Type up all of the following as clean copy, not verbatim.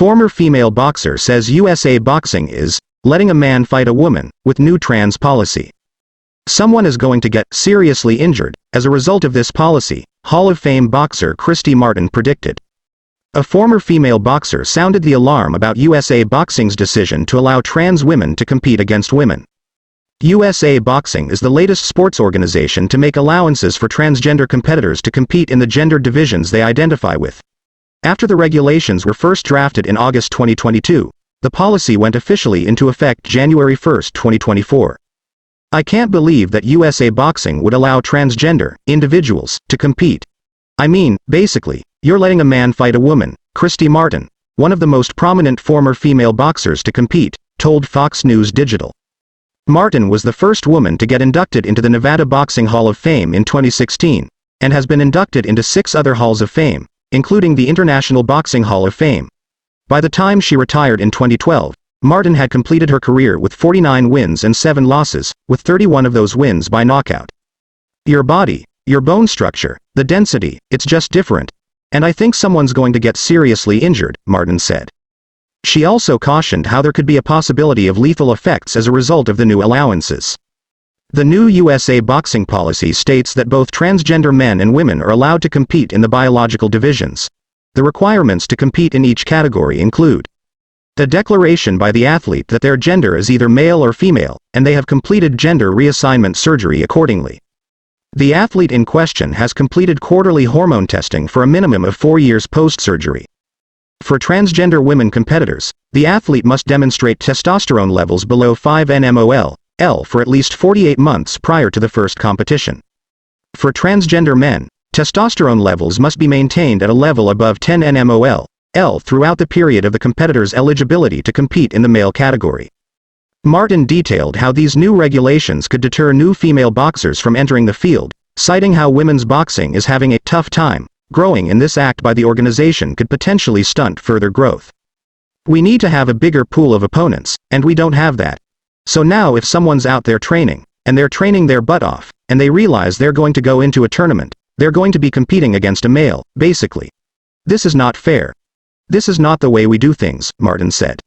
Former female boxer says USA Boxing is letting a man fight a woman with new trans policy. Someone is going to get seriously injured as a result of this policy, Hall of Fame boxer Christy Martin predicted. A former female boxer sounded the alarm about USA Boxing's decision to allow trans women to compete against women. USA Boxing is the latest sports organization to make allowances for transgender competitors to compete in the gendered divisions they identify with. After the regulations were first drafted in August 2022, the policy went officially into effect January 1, 2024. I can't believe that USA Boxing would allow transgender individuals to compete. I mean, basically, you're letting a man fight a woman, Christy Martin, one of the most prominent former female boxers to compete, told Fox News Digital. Martin was the first woman to get inducted into the Nevada Boxing Hall of Fame in 2016, and has been inducted into 6 other halls of fame, including the International Boxing Hall of Fame. By the time she retired in 2012, Martin had completed her career with 49 wins and 7 losses, with 31 of those wins by knockout. Your body, your bone structure, the density, it's just different. And I think someone's going to get seriously injured, Martin said. She also cautioned how there could be a possibility of lethal effects as a result of the new allowances. The new USA Boxing policy states that both transgender men and women are allowed to compete in the biological divisions. The requirements to compete in each category include a declaration by the athlete that their gender is either male or female, and they have completed gender reassignment surgery accordingly. The athlete in question has completed quarterly hormone testing for a minimum of 4 years post-surgery. For transgender women competitors, the athlete must demonstrate testosterone levels below 5 nmol/L for at least 48 months prior to the first competition. For transgender men, testosterone levels must be maintained at a level above 10 nmol/L throughout the period of the competitor's eligibility to compete in the male category. Martin detailed how these new regulations could deter new female boxers from entering the field, citing how women's boxing is having a tough time growing, and this act by the organization could potentially stunt further growth. We need to have a bigger pool of opponents, and we don't have that. So now if someone's out there training, and they're training their butt off, and they realize they're going to go into a tournament, they're going to be competing against a male, basically. This is not fair. This is not the way we do things, Martin said.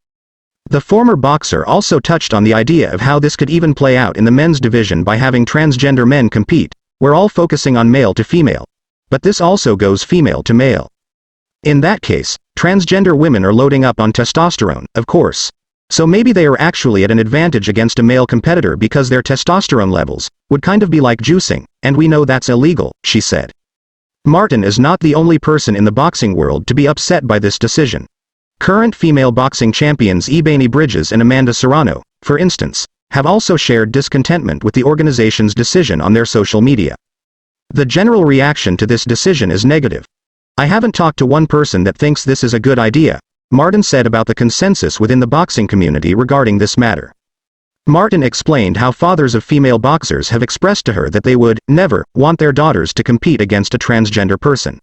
The former boxer also touched on the idea of how this could even play out in the men's division by having transgender men compete. We're all focusing on male to female. But this also goes female to male. In that case, transgender women are loading up on testosterone, of course. So maybe they are actually at an advantage against a male competitor because their testosterone levels would kind of be like juicing, and we know that's illegal, she said. Martin is not the only person in the boxing world to be upset by this decision. Current female boxing champions Ebony Bridges and Amanda Serrano, for instance, have also shared discontentment with the organization's decision on their social media. The general reaction to this decision is negative. I haven't talked to one person that thinks this is a good idea, Martin said about the consensus within the boxing community regarding this matter. Martin explained how fathers of female boxers have expressed to her that they would never want their daughters to compete against a transgender person.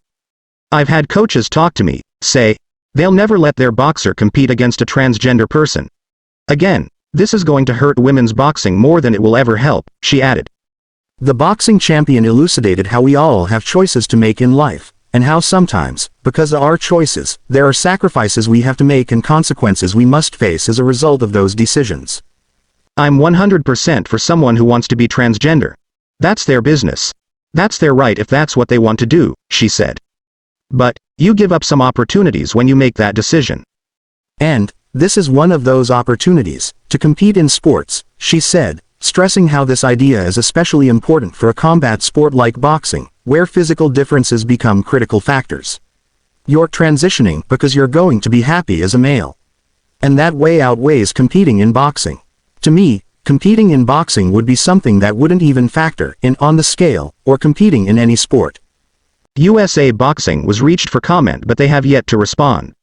I've had coaches talk to me, say, they'll never let their boxer compete against a transgender person. Again, this is going to hurt women's boxing more than it will ever help, she added. The boxing champion elucidated how we all have choices to make in life, and how sometimes, because of our choices, there are sacrifices we have to make and consequences we must face as a result of those decisions. I'm 100% for someone who wants to be transgender. That's their business. That's their right if that's what they want to do, she said. But, you give up some opportunities when you make that decision. And, this is one of those opportunities, to compete in sports, she said, stressing how this idea is especially important for a combat sport like boxing, where physical differences become critical factors. You're transitioning because you're going to be happy as a male. And that way outweighs competing in boxing. To me, competing in boxing would be something that wouldn't even factor in on the scale, or competing in any sport. USA Boxing was reached for comment, but they have yet to respond.